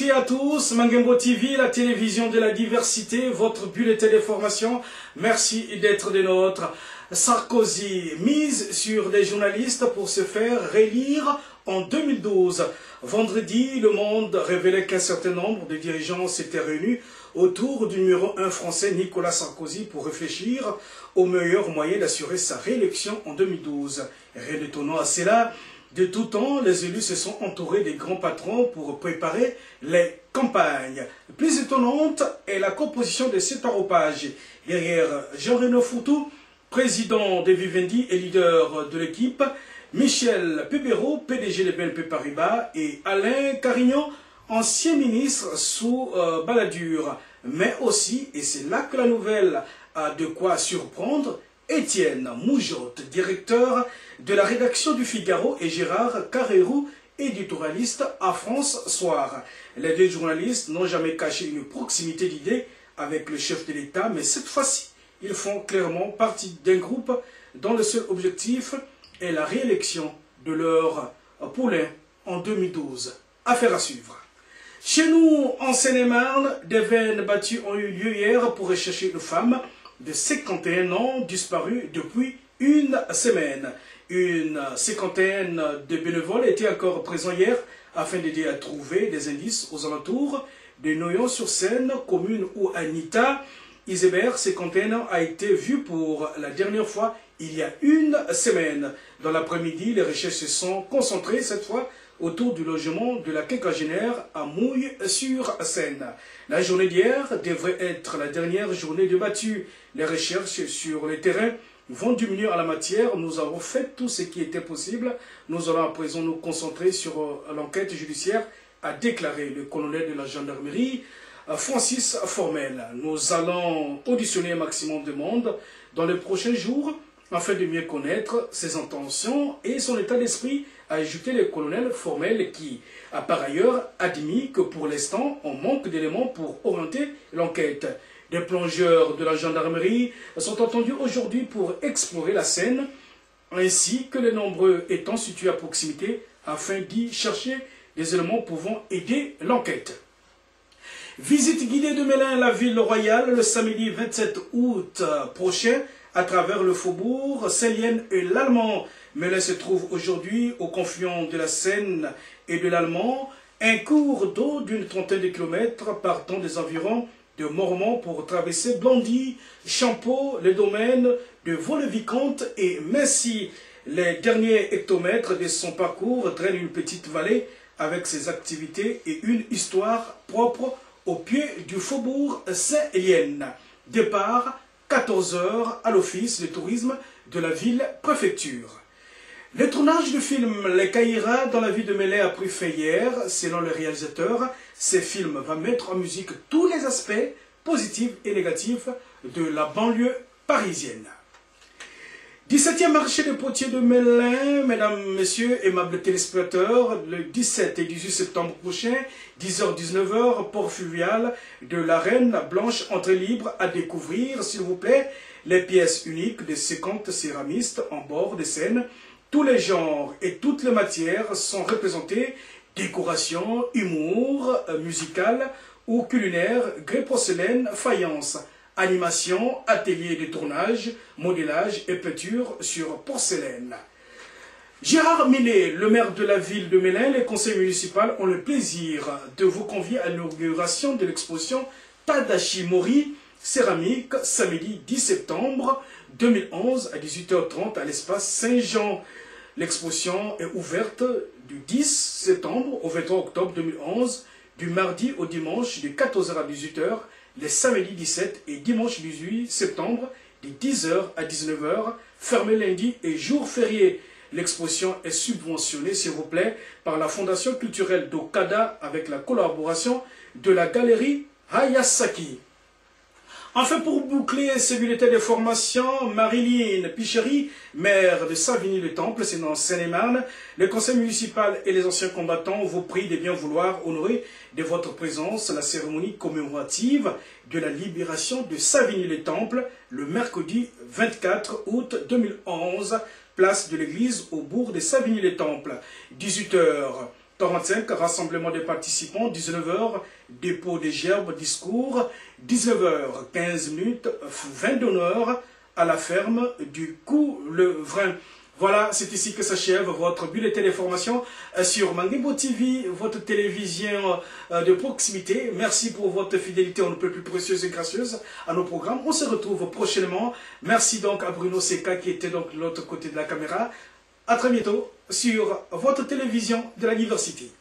et à tous, Mangembo TV, la télévision de la diversité, votre bulletin d'information. Merci d'être des nôtres. Sarkozy mise sur des journalistes pour se faire réélire en 2012. Vendredi, Le Monde révélait qu'un certain nombre de dirigeants s'étaient réunis autour du numéro 1 français Nicolas Sarkozy pour réfléchir au meilleur moyen d'assurer sa réélection en 2012. Rien d'étonnant à cela. De tout temps, les élus se sont entourés des grands patrons pour préparer les campagnes. Plus étonnante est la composition de cet arropage. Derrière Jean-René Foutou, président de Vivendi et leader de l'équipe, Michel Pébéraud, PDG de BNP Paribas, et Alain Carignan, ancien ministre sous Balladur. Mais aussi, et c'est là que la nouvelle a de quoi surprendre, Étienne Moujotte, directeur de la rédaction du Figaro, et Gérard Carrérou, éditorialiste à France Soir. Les deux journalistes n'ont jamais caché une proximité d'idées avec le chef de l'État, mais cette fois-ci, ils font clairement partie d'un groupe dont le seul objectif est la réélection de leur poulain en 2012. Affaire à suivre. Chez nous, en Seine-et-Marne, des veines battues ont eu lieu hier pour rechercher une femme de 51 ans disparue depuis une semaine. Une cinquantaine de bénévoles étaient encore présents hier afin d'aider à trouver des indices aux alentours de Noyon-sur-Seine, commune où Anita Isébert, 51 ans, a été vue pour la dernière fois il y a une semaine. Dans l'après-midi, les recherches se sont concentrées cette fois autour du logement de la quinquagénaire à Mouille-sur-Seine. La journée d'hier devrait être la dernière journée de battue. Les recherches sur le terrain vont diminuer en la matière. Nous avons fait tout ce qui était possible. Nous allons à présent nous concentrer sur l'enquête judiciaire, a déclaré le colonel de la gendarmerie, Francis Formel. Nous allons auditionner un maximum de monde dans les prochains jours afin de mieux connaître ses intentions et son état d'esprit, a ajouté le colonel Formel qui a par ailleurs admis que pour l'instant, on manque d'éléments pour orienter l'enquête. Des plongeurs de la gendarmerie sont entendus aujourd'hui pour explorer la Seine, ainsi que les nombreux étangs situés à proximité, afin d'y chercher des éléments pouvant aider l'enquête. Visite guidée de Mélin, la ville royale, le samedi 27 août prochain, à travers le faubourg Saint-Lienne et l'Allemand. Mélin se trouve aujourd'hui au confluent de la Seine et de l'Allemand, un cours d'eau d'une trentaine de kilomètres partant des environs de Mormont pour traverser Blandy, Champeau, les domaines de Vaux-le-Vicomte et Messi. Les derniers hectomètres de son parcours drainent une petite vallée avec ses activités et une histoire propre au pied du faubourg Saint-Lienne. Départ 14 h à l'office de tourisme de la ville-préfecture. Le tournage du film Les Caïras dans la ville de Mélin a pris fin hier. Selon le réalisateur, ce film va mettre en musique tous les aspects positifs et négatifs de la banlieue parisienne. 17e marché de potiers de Mélin, mesdames, messieurs, aimables téléspectateurs, le 17 et 18 septembre prochain, 10h-19 h, port fluvial de la Reine Blanche, entrée libre à découvrir, s'il vous plaît, les pièces uniques de 50 céramistes en bord de Seine. Tous les genres et toutes les matières sont représentés, décoration, humour, musical ou culinaire, grès porcelaine, faïence. Animation, atelier de tournage, modélage et peinture sur porcelaine. Gérard Millet, le maire de la ville de Mélin, les conseils municipaux ont le plaisir de vous convier à l'inauguration de l'exposition Tadashi Mori, céramique, samedi 10 septembre 2011 à 18h30 à l'espace Saint-Jean. L'exposition est ouverte du 10 septembre au 23 octobre 2011, du mardi au dimanche de 14 h à 18 h, les samedis 17 et dimanche 18 septembre, de 10 h à 19 h, fermé lundi et jour férié. L'exposition est subventionnée, s'il vous plaît, par la Fondation culturelle d'Okada avec la collaboration de la galerie Hayasaki. Enfin, pour boucler ce bulletin de formation, Marilyn Picheri, maire de Savigny-le-Temple, c'est dans Seine-et-Marne, le conseil municipal et les anciens combattants vous prient de bien vouloir honorer de votre présence la cérémonie commémorative de la libération de Savigny-le-Temple le mercredi 24 août 2011, place de l'église au bourg de Savigny-le-Temple, 18 h. 45, rassemblement des participants, 19h, dépôt des gerbes, discours, 19h15, 20 d'honneur à la ferme du Coulevrin. Voilà, c'est ici que s'achève votre bulletin d'information sur Manguebo TV, votre télévision de proximité. Merci pour votre fidélité, on ne peut plus précieuse et gracieuse à nos programmes. On se retrouve prochainement. Merci donc à Bruno Seka qui était donc de l'autre côté de la caméra. À très bientôt sur votre télévision de la diversité.